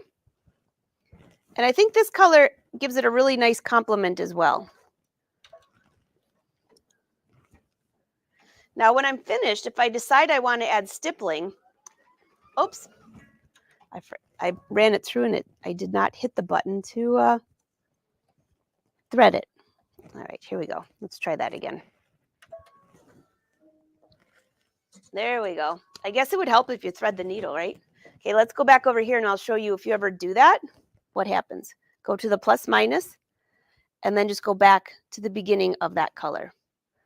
And I think this color gives it a really nice complement as well. Now, when I'm finished, if I decide I want to add stippling, oops, I ran it through and I did not hit the button to thread it. All right, here we go. Let's try that again. There we go. I guess it would help if you thread the needle, right? Okay, let's go back over here and I'll show you if you ever do that, what happens. Go to the plus minus and then just go back to the beginning of that color,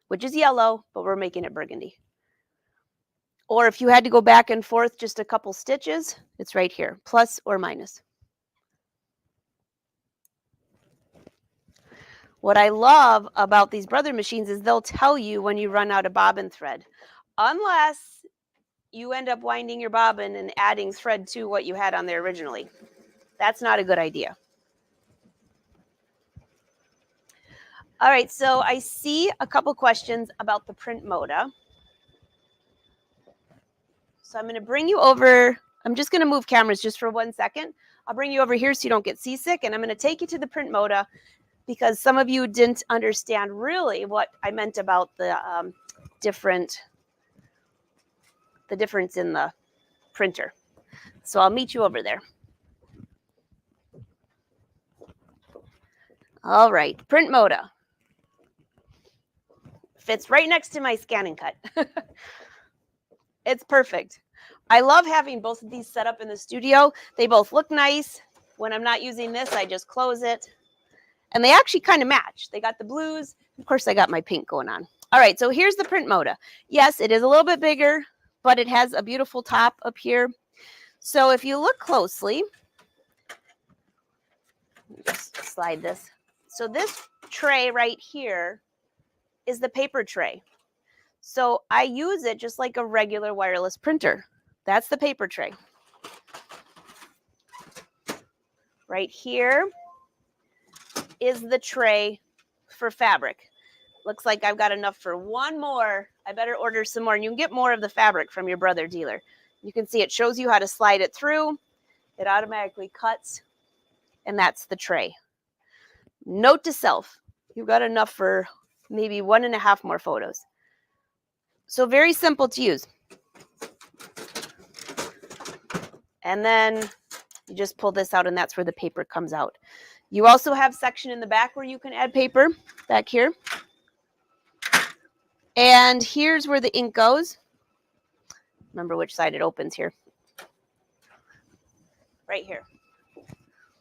which is yellow, but we're making it burgundy. Or if you had to go back and forth just a couple stitches, it's right here, plus or minus. What I love about these brother machines is they'll tell you when you run out of bobbin thread, unless you end up winding your bobbin and adding thread to what you had on there originally. That's not a good idea. All right, so I see a couple questions about the Print Moda. So I'm going to bring you over. I'm just going to move cameras just for 1 second. I'll bring you over here so you don't get seasick, and I'm going to take you to the Print Moda because some of you didn't understand really what I meant about the difference in the printer. So I'll meet you over there. All right, Print Moda. Fits right next to my scan and cut. It's perfect. I love having both of these set up in the studio. They both look nice. When I'm not using this, I just close it. And they actually kind of match. They got the blues. Of course, I got my pink going on. All right, so here's the Print Moda. Yes, it is a little bit bigger, but it has a beautiful top up here. So if you look closely, just slide this. So this tray right here is the paper tray. So I use it just like a regular wireless printer. That's the paper tray. Right here is the tray for fabric. Looks like I've got enough for one more. I better order some more. And you can get more of the fabric from your brother dealer. You can see it shows you how to slide it through. It automatically cuts. And that's the tray. Note to self, you've got enough for maybe 1.5 more photos. So very simple to use. And then you just pull this out and that's where the paper comes out. You also have section in the back where you can add paper, back here. And here's where the ink goes. Remember which side it opens here. Right here.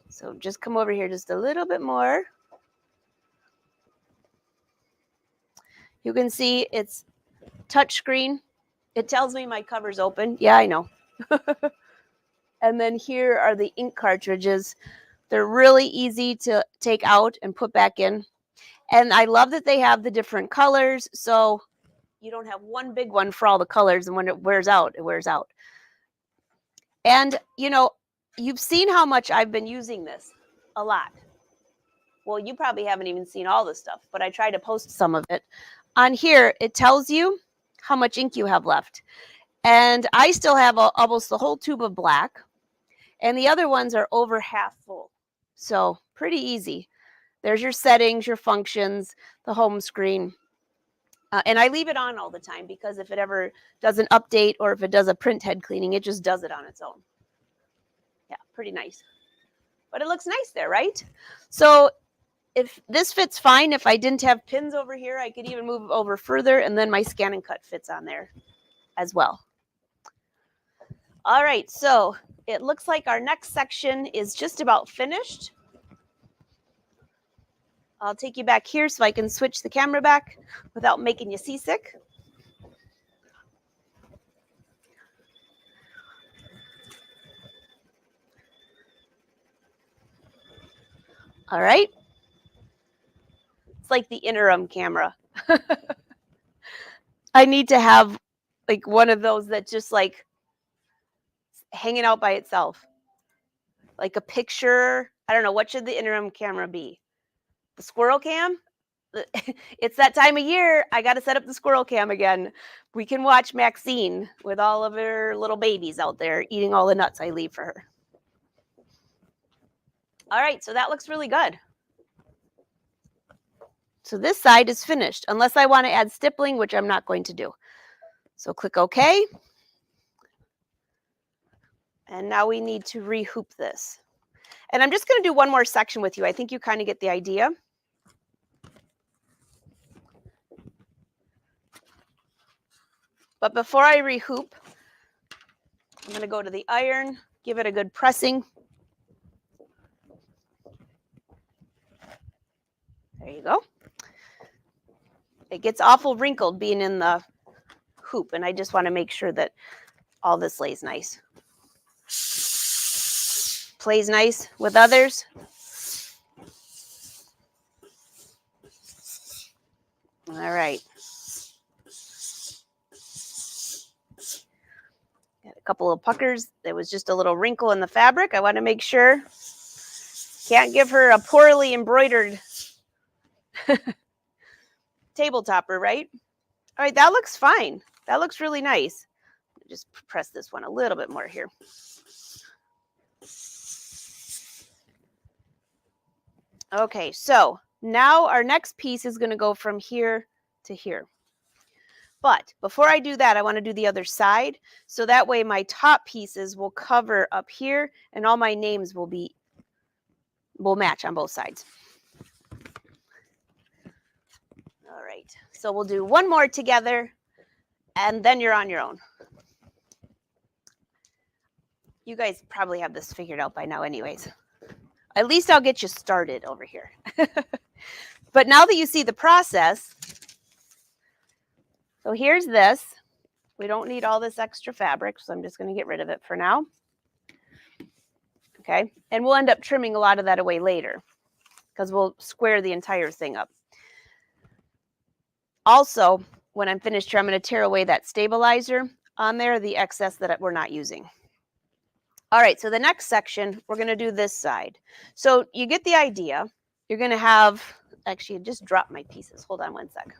So just come over here just a little bit more. You can see it's touch screen. It tells me my cover's open. Yeah, I know. And then here are the ink cartridges. They're really easy to take out and put back in. And I love that they have the different colors. So you don't have one big one for all the colors. And when it wears out, it wears out. And, you know, you've seen how much I've been using this a lot. Well, you probably haven't even seen all the stuff, but I try to post some of it. On here, it tells you how much ink you have left. And I still have almost the whole tube of black. And the other ones are over half full. So pretty easy. There's your settings, your functions, the home screen. And I leave it on all the time because if it ever does an update or if it does a print head cleaning, it just does it on its own. Yeah, pretty nice. But it looks nice there, right? So if this fits fine, if I didn't have pins over here, I could even move over further and then my scan and cut fits on there as well. All right, so it looks like our next section is just about finished. I'll take you back here so I can switch the camera back without making you seasick. All right. It's like the interim camera. I need to have like one of those that just like hanging out by itself. Like a picture. I don't know. What should the interim camera be? The squirrel cam? It's that time of year. I got to set up the squirrel cam again. We can watch Maxine with all of her little babies out there eating all the nuts I leave for her. All right, so that looks really good. So this side is finished, unless I want to add stippling, which I'm not going to do. So click OK. And now we need to rehoop this. And I'm just going to do one more section with you. I think you kind of get the idea. But before I rehoop, I'm going to go to the iron, give it a good pressing. There you go. It gets awful wrinkled being in the hoop, and I just want to make sure that all this lays nice. Plays nice with others. All right. Got a couple of puckers. There was just a little wrinkle in the fabric. I want to make sure. Can't give her a poorly embroidered table topper, right? All right, that looks fine. That looks really nice. Just press this one a little bit more here. Okay, so now our next piece is going to go from here to here. But before I do that, I want to do the other side. So that way my top pieces will cover up here and all my names will match on both sides. All right, so we'll do one more together and then you're on your own. You guys probably have this figured out by now anyways. At least I'll get you started over here. But now that you see the process, so here's this. We don't need all this extra fabric, so I'm just going to get rid of it for now. Okay, and we'll end up trimming a lot of that away later because we'll square the entire thing up. Also, when I'm finished here, I'm going to tear away that stabilizer on there, the excess that we're not using. All right, so the next section, we're going to do this side. So you get the idea. You're going to have, actually, I just dropped my pieces. Hold on one sec.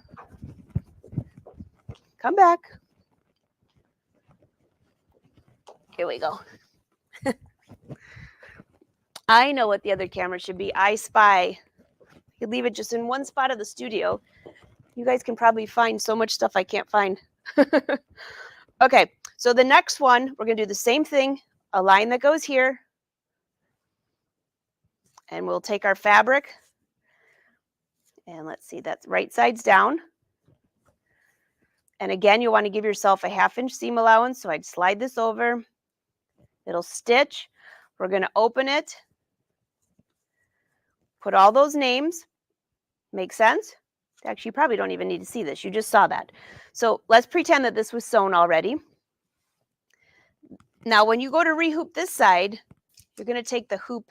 Come back. Here we go. I know what the other camera should be. I Spy. You leave it just in one spot of the studio. You guys can probably find so much stuff I can't find. Okay, so the next one, we're going to do the same thing. A line that goes here. And we'll take our fabric. And let's see, that's right sides down. And again, you want to give yourself a 1/2 inch seam allowance. So I'd slide this over. It'll stitch. We're going to open it. Put all those names. Make sense? Actually, you probably don't even need to see this. You just saw that. So let's pretend that this was sewn already. Now, when you go to rehoop this side, you're going to take the hoop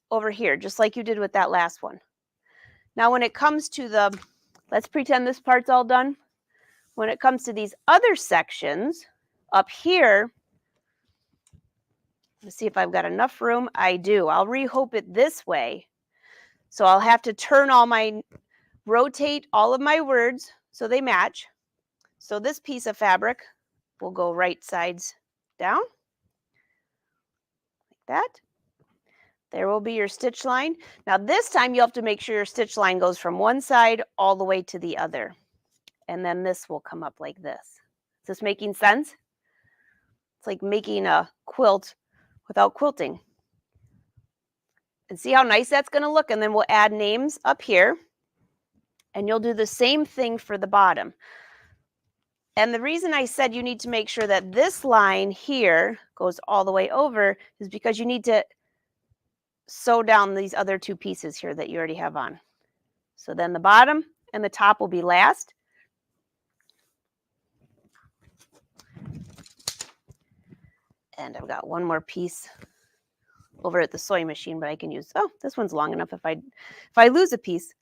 over here, just like you did with that last one. Now, when it comes to the, let's pretend this part's all done. When it comes to these other sections up here, let's see if I've got enough room. I do. I'll rehoop it this way. So I'll have to rotate all of my words so they match. So this piece of fabric will go right sides down, like that. There will be your stitch line. Now this time you'll have to make sure your stitch line goes from one side all the way to the other. And then this will come up like this. Is this making sense? It's like making a quilt without quilting. And see how nice that's going to look? And then we'll add names up here. And you'll do the same thing for the bottom. And the reason I said you need to make sure that this line here goes all the way over is because you need to sew down these other two pieces here that you already have on. So then the bottom and the top will be last. And I've got one more piece over at the sewing machine, but I can use, oh, this one's long enough if I lose a piece.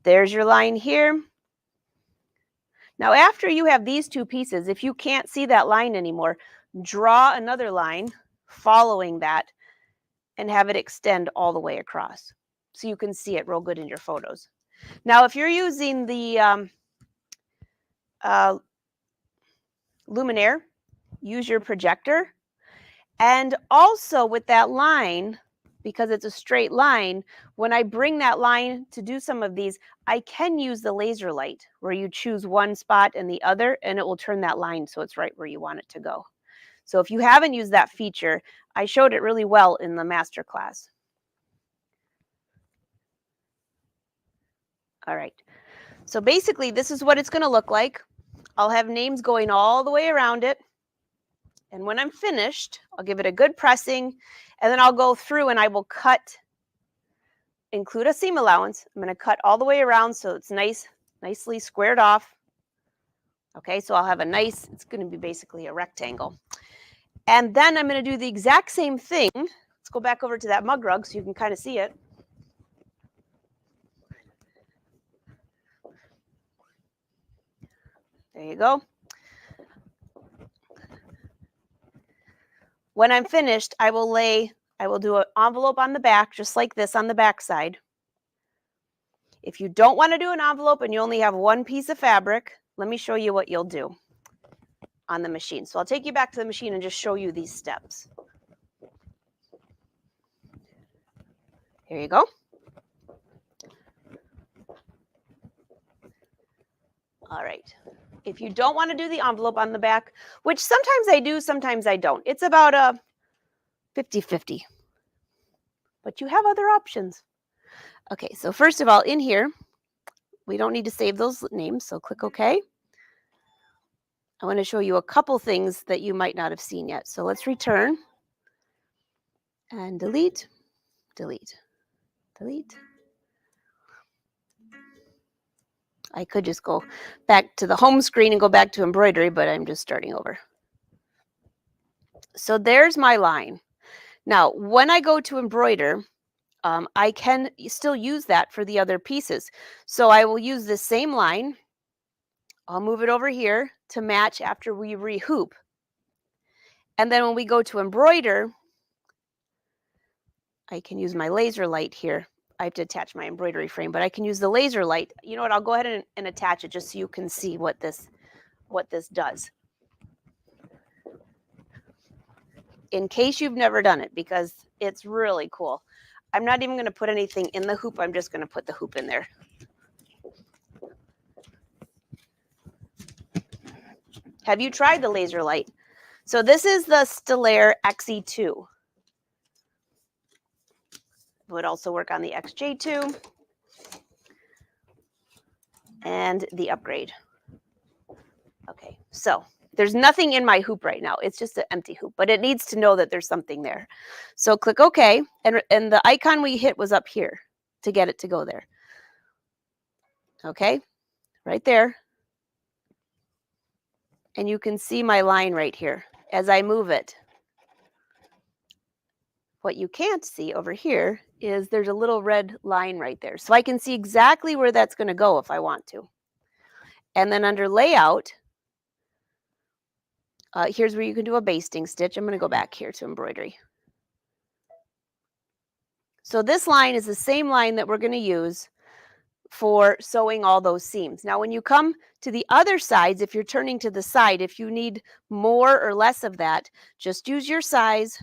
There's your line here. Now, after you have these two pieces, if you can't see that line anymore, draw another line following that and have it extend all the way across so you can see it real good in your photos. Now, if you're using the luminaire, use your projector. And also with that line, because it's a straight line, when I bring that line to do some of these, I can use the laser light where you choose one spot and the other, and it will turn that line so it's right where you want it to go. So if you haven't used that feature, I showed it really well in the master class. All right. So basically, this is what it's going to look like. I'll have names going all the way around it. And when I'm finished, I'll give it a good pressing, and then I'll go through and I will include a seam allowance. I'm going to cut all the way around so it's nicely squared off. Okay, so I'll have it's going to be basically a rectangle. And then I'm going to do the exact same thing. Let's go back over to that mug rug so you can kind of see it. There you go. When I'm finished, I will do an envelope on the back, just like this on the back side. If you don't want to do an envelope and you only have one piece of fabric, let me show you what you'll do on the machine. So I'll take you back to the machine and just show you these steps. Here you go. All right. If you don't want to do the envelope on the back, which sometimes I do, sometimes I don't. It's about a 50-50. But you have other options. Okay, so first of all, in here, we don't need to save those names, so click OK. I want to show you a couple things that you might not have seen yet. So let's return and delete. delete, delete. I could just go back to the home screen and go back to embroidery, but I'm just starting over. So there's my line. Now, when I go to embroider, I can still use that for the other pieces. So I will use the same line. I'll move it over here to match after we re-hoop. And then when we go to embroider, I can use my laser light here. I have to attach my embroidery frame, but I can use the laser light. You know what? I'll go ahead and attach it just so you can see what this does. In case you've never done it, because it's really cool. I'm not even going to put anything in the hoop. I'm just going to put the hoop in there. Have you tried the laser light? So this is the Stellaire XE2. Would also work on the XJ2 and the upgrade. Okay, so there's nothing in my hoop right now. It's just an empty hoop, but it needs to know that there's something there. So click OK, and the icon we hit was up here to get it to go there. Okay, right there. And you can see my line right here as I move it. What you can't see over here is there's a little red line right there. So I can see exactly where that's going to go if I want to. And then under layout, here's where you can do a basting stitch. I'm going to go back here to embroidery. So this line is the same line that we're going to use for sewing all those seams. Now, when you come to the other sides, if you're turning to the side, if you need more or less of that, just use your size,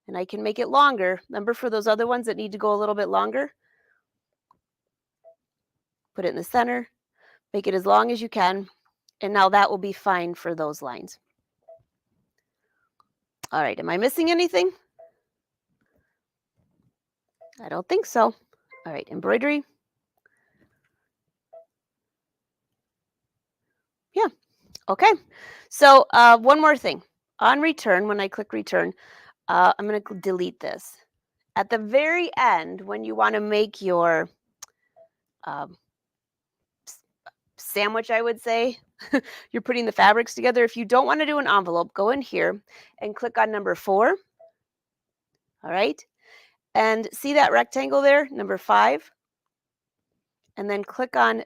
and I can make it longer. Remember, for those other ones that need to go a little bit longer, put it in the center, make it as long as you can, and now that will be fine for those lines. All right, am I missing anything? I don't think so. All right, embroidery. Yeah, okay. So one more thing. On return, when I click return, I'm going to delete this. At the very end, when you want to make your sandwich, I would say, you're putting the fabrics together. If you don't want to do an envelope, go in here and click on number 4. All right. And see that rectangle there, number 5? And then click on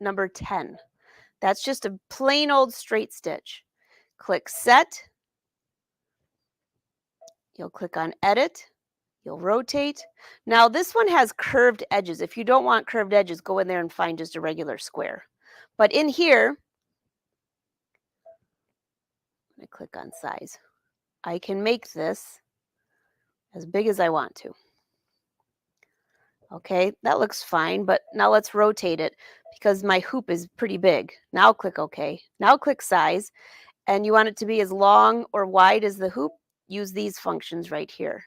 number 10. That's just a plain old straight stitch. Click set. You'll click on edit. You'll rotate. Now this one has curved edges. If you don't want curved edges, go in there and find just a regular square. But in here, I click on size. I can make this as big as I want to. Okay, that looks fine, but now let's rotate it because my hoop is pretty big. Now click OK. Now click size, and you want it to be as long or wide as the hoop. Use these functions right here.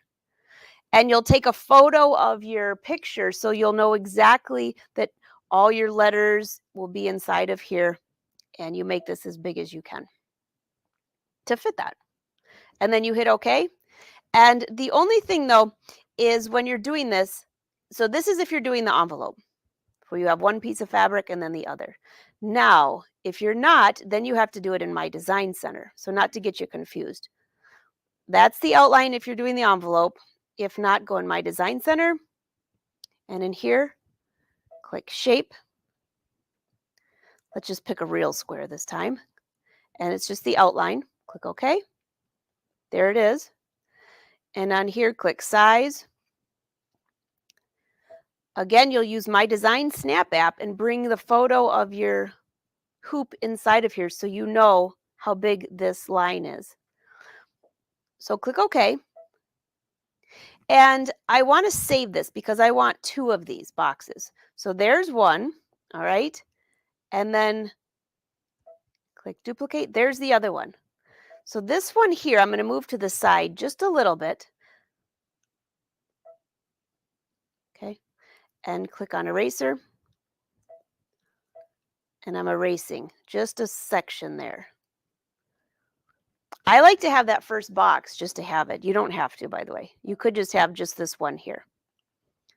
And you'll take a photo of your picture so you'll know exactly that all your letters will be inside of here, and you make this as big as you can to fit that. And then you hit OK. And the only thing, though, is when you're doing this, so this is if you're doing the envelope, where you have one piece of fabric and then the other. Now, if you're not, then you have to do it in My Design Center. So not to get you confused. That's the outline if you're doing the envelope. If not, go in My Design Center. And in here, click Shape. Let's just pick a real square this time. And it's just the outline. Click OK. There it is. And on here, click Size. Again, you'll use My Design Snap app and bring the photo of your hoop inside of here so you know how big this line is. So click OK. And I want to save this because I want 2 of these boxes. So there's one, all right? And then click duplicate. There's the other one. So this one here, I'm going to move to the side just a little bit. Okay. And click on eraser. And I'm erasing just a section there. I like to have that first box just to have it. You don't have to, by the way. You could just have just this one here.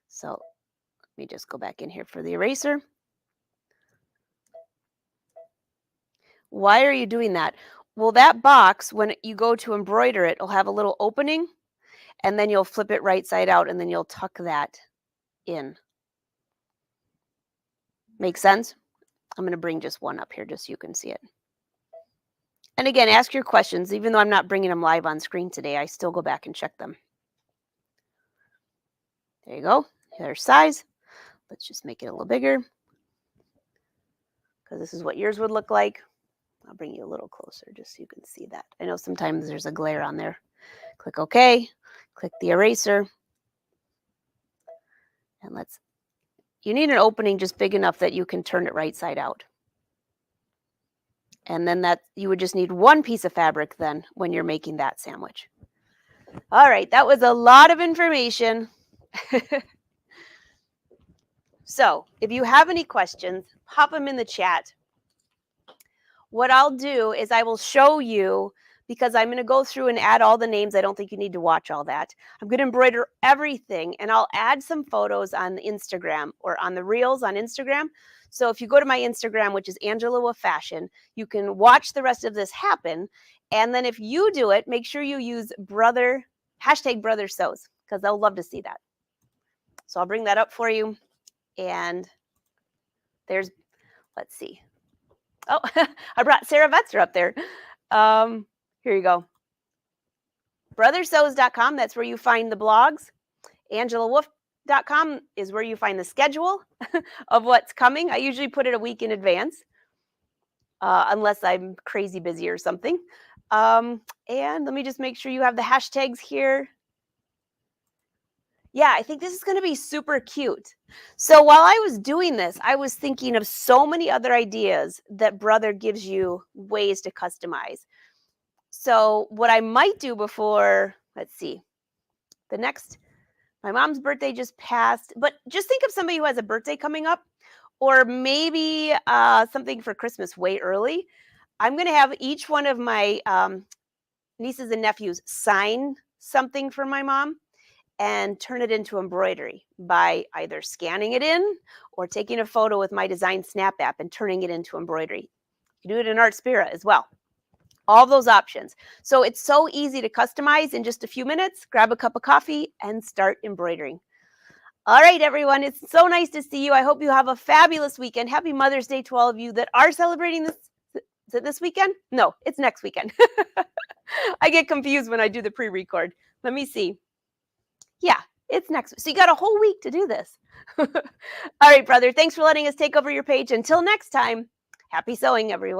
So let me just go back in here for the eraser. Why are you doing that? Well, that box, when you go to embroider it, will have a little opening, and then you'll flip it right side out, and then you'll tuck that in. Make sense? I'm going to bring just one up here just so you can see it. And again, ask your questions. Even though I'm not bringing them live on screen today, I still go back and check them. There you go. Their size. Let's just make it a little bigger, because this is what yours would look like. I'll bring you a little closer just so you can see that. I know sometimes there's a glare on there. Click OK. Click the eraser. And you need an opening just big enough that you can turn it right side out. And then you would just need one piece of fabric then when you're making that sandwich. All right, that was a lot of information. So if you have any questions, pop them in the chat. What I'll do is I will show you, because I'm going to go through and add all the names. I don't think you need to watch all that. I'm going to embroider everything, and I'll add some photos on Instagram or on the Reels on Instagram. So if you go to my Instagram, which is Angela with Fashion, you can watch the rest of this happen. And then if you do it, make sure you use hashtag brother sews, because they'll love to see that. So I'll bring that up for you. And let's see. Oh, I brought Sarah Vetzer up there. Here you go. Brothersews.com, that's where you find the blogs. AngelaWolf.com is where you find the schedule of what's coming. I usually put it a week in advance, unless I'm crazy busy or something. And let me just make sure you have the hashtags here. Yeah, I think this is going to be super cute. So while I was doing this, I was thinking of so many other ideas that Brother gives you ways to customize. So what I might do before, let's see, my mom's birthday just passed, but just think of somebody who has a birthday coming up, or maybe something for Christmas way early. I'm going to have each one of my nieces and nephews sign something for my mom and turn it into embroidery by either scanning it in or taking a photo with my Design Snap app and turning it into embroidery. You can do it in Artspira as well. All those options. So it's so easy to customize in just a few minutes. Grab a cup of coffee and start embroidering. All right, everyone. It's so nice to see you. I hope you have a fabulous weekend. Happy Mother's Day to all of you that are celebrating this. Is it this weekend? No, it's next weekend. I get confused when I do the pre-record. Let me see. Yeah, it's next. So you got a whole week to do this. All right, Brother. Thanks for letting us take over your page. Until next time, happy sewing, everyone.